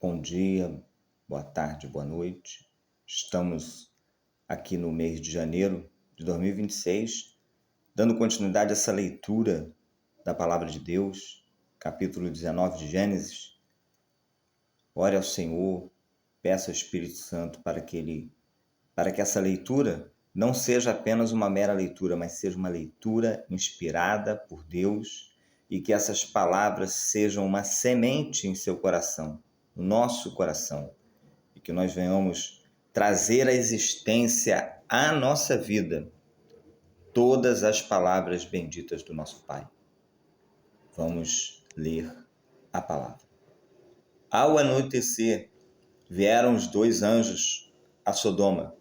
Bom dia, boa tarde, boa noite. Estamos aqui no mês de janeiro de 2026, dando continuidade a essa leitura da Palavra de Deus, capítulo 19 de Gênesis. Ore ao Senhor, peça ao Espírito Santo para que essa leitura não seja apenas uma mera leitura, mas seja uma leitura inspirada por Deus e que essas palavras sejam uma semente em seu coração, no nosso coração, e que nós venhamos trazer à existência à nossa vida todas as palavras benditas do nosso Pai. Vamos ler a palavra. Ao anoitecer, vieram os 2 anjos a Sodoma,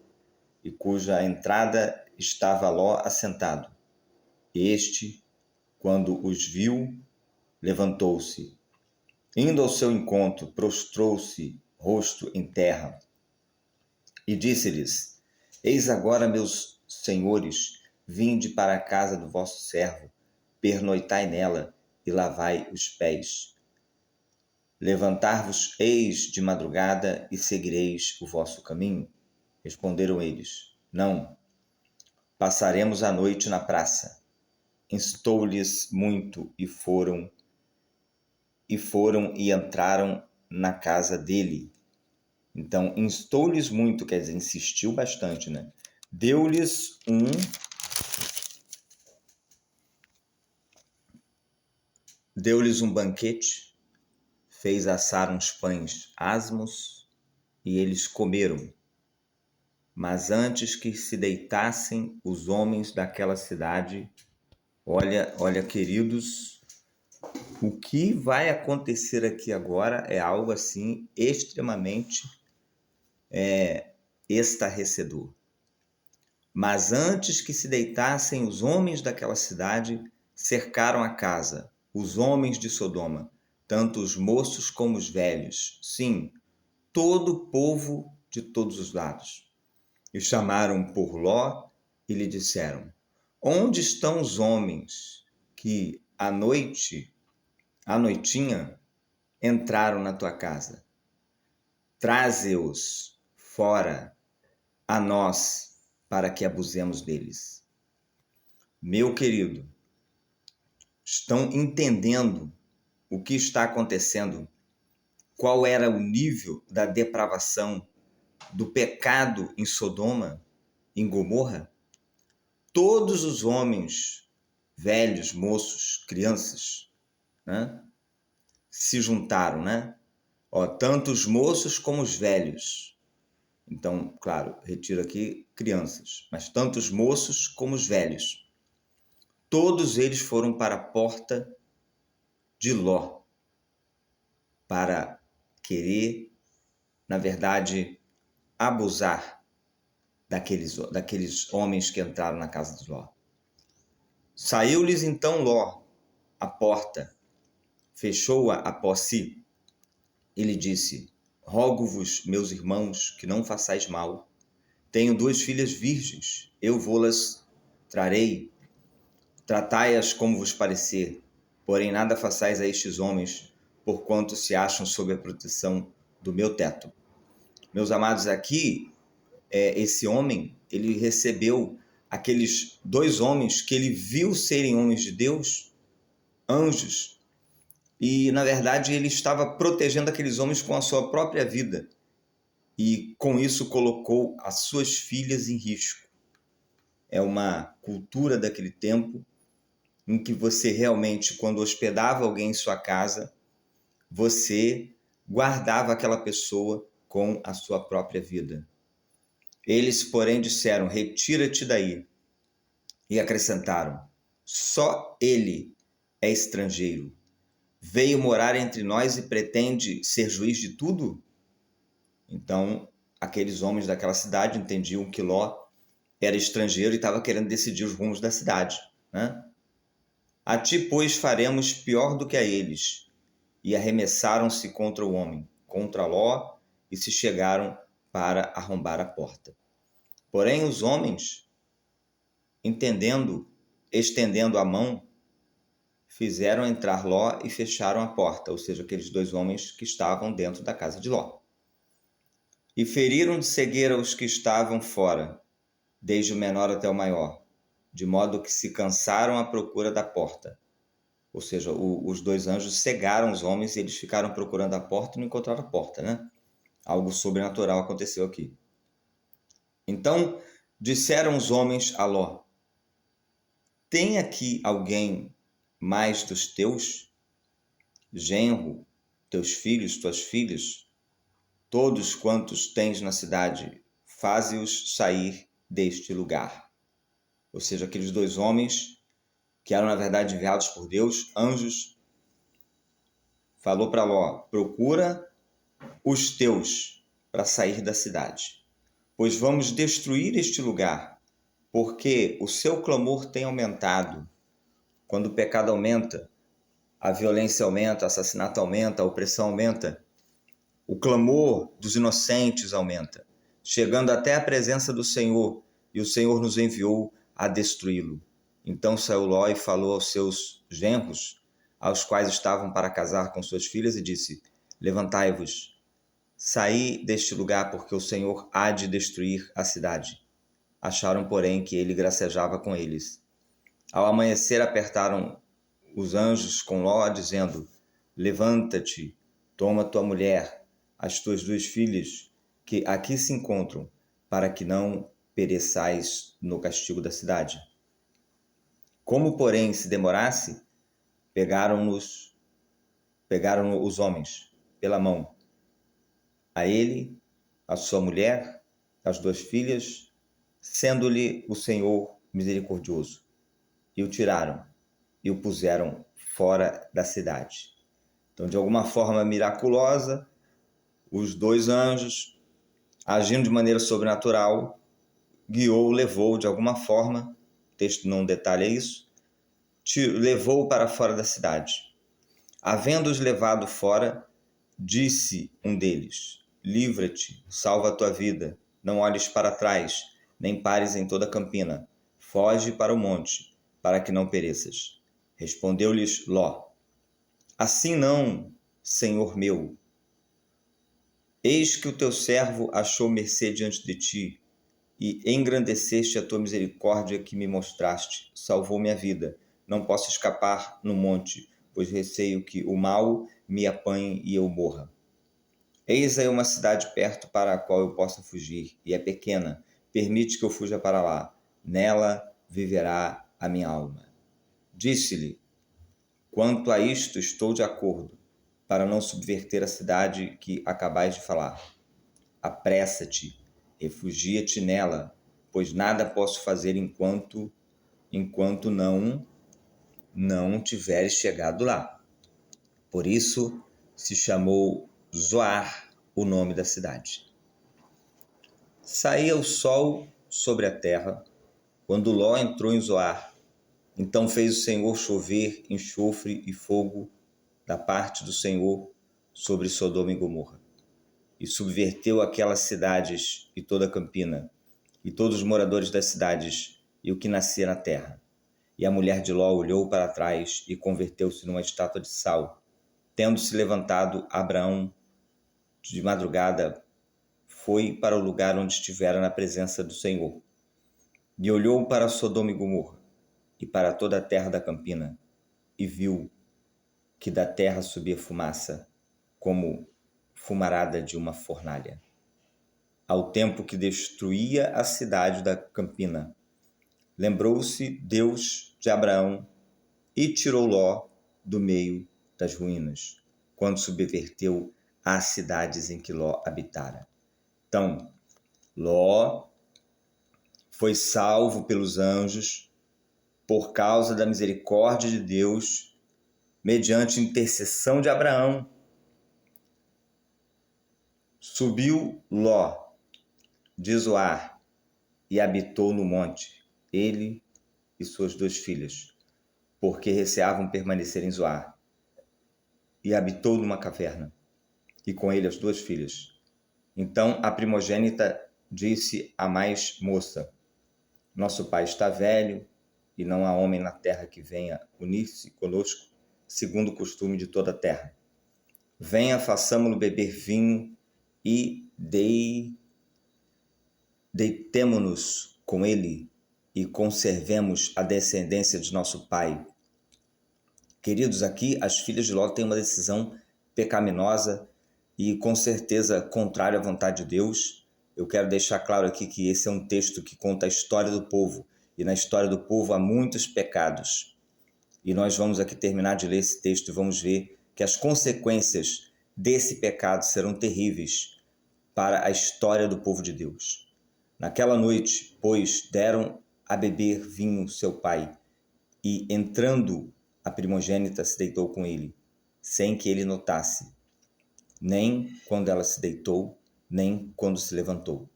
e cuja entrada estava Ló assentado. Este, quando os viu, levantou-se. Indo ao seu encontro, prostrou-se, rosto em terra, e disse-lhes: Eis agora, meus senhores, vinde para a casa do vosso servo, pernoitai nela e lavai os pés. Levantar-vos-eis de madrugada e seguireis o vosso caminho? Responderam eles: Não, passaremos a noite na praça. Instou-lhes muito e foram e entraram na casa dele. Então, instou-lhes muito, quer dizer, insistiu bastante, né? Deu-lhes um banquete, fez assar uns pães asmos e eles comeram. Mas antes que se deitassem os homens daquela cidade, olha, queridos, o que vai acontecer aqui agora é algo assim extremamente estarrecedor. Mas antes que se deitassem os homens daquela cidade, cercaram a casa, os homens de Sodoma, tanto os moços como os velhos, sim, todo o povo de todos os lados. E chamaram por Ló e lhe disseram: Onde estão os homens que à noitinha, entraram na tua casa? Traze-os fora a nós, para que abusemos deles. Meu querido, estão entendendo o que está acontecendo? Qual era o nível da depravação, do pecado em Sodoma, em Gomorra? Todos os homens, velhos, moços, crianças, né, se juntaram, né? Tanto os moços como os velhos. Então, claro, retiro aqui crianças, mas tanto os moços como os velhos. Todos eles foram para a porta de Ló, para querer, na verdade, abusar daqueles homens que entraram na casa de Ló. Saiu-lhes então Ló à porta, fechou-a após si, e lhe disse: Rogo-vos, meus irmãos, que não façais mal. Tenho 2 filhas virgens, eu vô-las trarei. Tratai-as como vos parecer, porém nada façais a estes homens, porquanto se acham sob a proteção do meu teto. Meus amados, aqui, esse homem, ele recebeu aqueles 2 homens que ele viu serem homens de Deus, anjos, e, na verdade, ele estava protegendo aqueles homens com a sua própria vida. E, com isso, colocou as suas filhas em risco. É uma cultura daquele tempo em que você realmente, quando hospedava alguém em sua casa, você guardava aquela pessoa com a sua própria vida. Eles, porém, disseram: Retira-te daí. E acrescentaram: Só ele é estrangeiro. Veio morar entre nós e pretende ser juiz de tudo? Então, aqueles homens daquela cidade entendiam que Ló era estrangeiro e estava querendo decidir os rumos da cidade, né? A ti, pois, faremos pior do que a eles. E arremessaram-se contra o homem, contra Ló, e se chegaram para arrombar a porta. Porém, os homens, estendendo a mão, fizeram entrar Ló e fecharam a porta, ou seja, aqueles 2 homens que estavam dentro da casa de Ló. E feriram de cegueira os que estavam fora, desde o menor até o maior, de modo que se cansaram à procura da porta. Ou seja, os 2 anjos cegaram os homens e eles ficaram procurando a porta e não encontraram a porta, né? Algo sobrenatural aconteceu aqui. Então disseram os homens a Ló: tem aqui alguém mais dos teus? Genro, teus filhos, tuas filhas, todos quantos tens na cidade, faze-os sair deste lugar. Ou seja, aqueles 2 homens, que eram na verdade enviados por Deus, anjos, falou para Ló: procura os teus para sair da cidade, pois vamos destruir este lugar, porque o seu clamor tem aumentado. Quando o pecado aumenta, a violência aumenta, o assassinato aumenta, a opressão aumenta, o clamor dos inocentes aumenta, chegando até a presença do Senhor, e o Senhor nos enviou a destruí-lo. Então saiu Ló e falou aos seus genros, aos quais estavam para casar com suas filhas, e disse: levantai-vos, saí deste lugar, porque o Senhor há de destruir a cidade. Acharam, porém, que ele gracejava com eles. Ao amanhecer, apertaram os anjos com Ló, dizendo: levanta-te, toma tua mulher, as tuas 2 filhas, que aqui se encontram, para que não pereçais no castigo da cidade. Como, porém, se demorasse, pegaram os homens pela mão, a ele, a sua mulher, as 2 filhas, sendo-lhe o Senhor misericordioso, e o tiraram e o puseram fora da cidade. Então, de alguma forma miraculosa, os 2 anjos, agindo de maneira sobrenatural, guiou, levou de alguma forma, o texto não detalha isso, levou para fora da cidade. Havendo-os levado fora, disse um deles: livra-te, salva a tua vida, não olhes para trás, nem pares em toda a campina, foge para o monte, para que não pereças. Respondeu-lhes Ló: assim não, senhor meu. Eis que o teu servo achou mercê diante de ti, e engrandeceste a tua misericórdia que me mostraste, salvou minha vida. Não posso escapar no monte, pois receio que o mal me apanhe e eu morra. Eis aí uma cidade perto para a qual eu possa fugir, e é pequena. Permite que eu fuja para lá. Nela viverá a minha alma. Disse-lhe: quanto a isto estou de acordo, para não subverter a cidade que acabais de falar. Apressa-te, refugia-te nela, pois nada posso fazer enquanto não tiveres chegado lá. Por isso se chamou Zoar o nome da cidade. Saía o sol sobre a terra, quando Ló entrou em Zoar. Então fez o Senhor chover enxofre e fogo da parte do Senhor sobre Sodoma e Gomorra, e subverteu aquelas cidades e toda a campina, e todos os moradores das cidades, e o que nascia na terra. E a mulher de Ló olhou para trás e converteu-se numa estátua de sal. Tendo-se levantado, Abraão, de madrugada, foi para o lugar onde estivera na presença do Senhor, e olhou para Sodoma e Gomorra, e para toda a terra da campina, e viu que da terra subia fumaça, como fumarada de uma fornalha. Ao tempo que destruía a cidade da campina, lembrou-se Deus de Abraão e tirou Ló do meio das ruínas, quando subverteu as cidades em que Ló habitara. Então, Ló foi salvo pelos anjos por causa da misericórdia de Deus, mediante intercessão de Abraão. Subiu Ló de Zoar e habitou no monte, ele e suas 2 filhas, porque receavam permanecer em Zoar. E habitou numa caverna, e com ele as 2 filhas. Então a primogênita disse à mais moça: nosso pai está velho, e não há homem na terra que venha unir-se conosco, segundo o costume de toda a terra. Venha, façamo-lo beber vinho e deitemo-nos com ele e conservemos a descendência de nosso pai. Queridos, aqui as filhas de Ló têm uma decisão pecaminosa e com certeza contrária à vontade de Deus. Eu quero deixar claro aqui que esse é um texto que conta a história do povo, e na história do povo há muitos pecados. E nós vamos aqui terminar de ler esse texto e vamos ver que as consequências desse pecado serão terríveis para a história do povo de Deus. Naquela noite, pois, deram a beber vinho seu pai, e entrando a primogênita se deitou com ele, sem que ele notasse, nem quando ela se deitou, nem quando se levantou.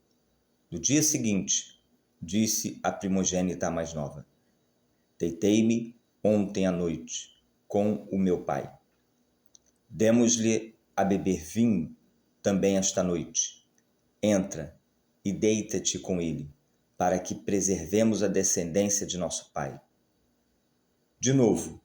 No dia seguinte, disse a primogênita mais nova: deitei-me ontem à noite com o meu pai. Demos-lhe a beber vinho também esta noite. Entra e deita-te com ele, para que preservemos a descendência de nosso pai. De novo,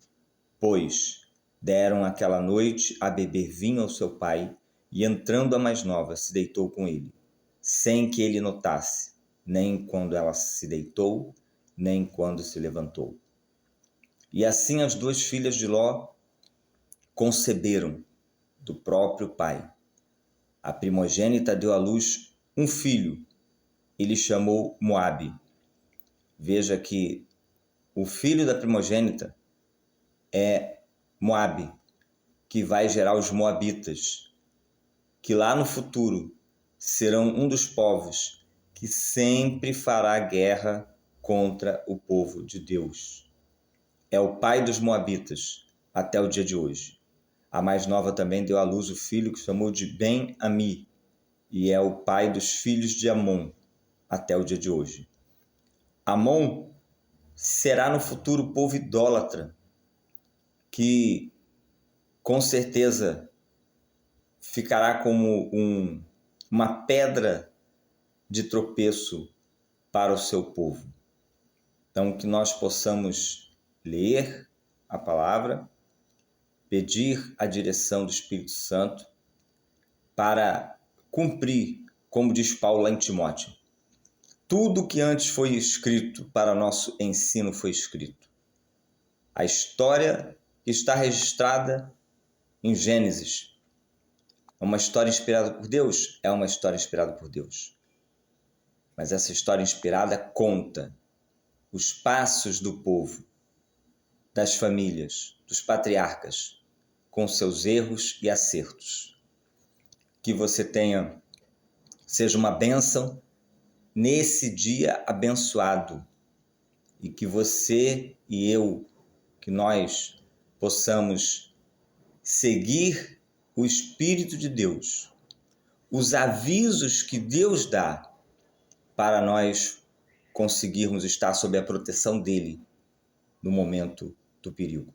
pois, deram aquela noite a beber vinho ao seu pai, e entrando a mais nova se deitou com ele, sem que ele notasse, nem quando ela se deitou, nem quando se levantou. E assim as duas filhas de Ló conceberam do próprio pai. A primogênita deu à luz um filho, e lhe chamou Moabe. Veja que o filho da primogênita é Moabe, que vai gerar os moabitas, que lá no futuro serão um dos povos que sempre fará guerra contra o povo de Deus. É o pai dos moabitas até o dia de hoje. A mais nova também deu à luz o filho que chamou de Ben-Ami, e é o pai dos filhos de Amon até o dia de hoje. Amon será no futuro o povo idólatra, que com certeza ficará como uma pedra de tropeço para o seu povo. Então, que nós possamos ler a palavra, pedir a direção do Espírito Santo para cumprir, como diz Paulo lá em Timóteo. Tudo que antes foi escrito para nosso ensino foi escrito. A história que está registrada em Gênesis é uma história inspirada por Deus? É uma história inspirada por Deus. Mas essa história inspirada conta os passos do povo, das famílias, dos patriarcas, com seus erros e acertos. Que você seja uma bênção nesse dia abençoado, e que você e eu, que nós possamos seguir o Espírito de Deus, os avisos que Deus dá para nós conseguirmos estar sob a proteção dele no momento do perigo.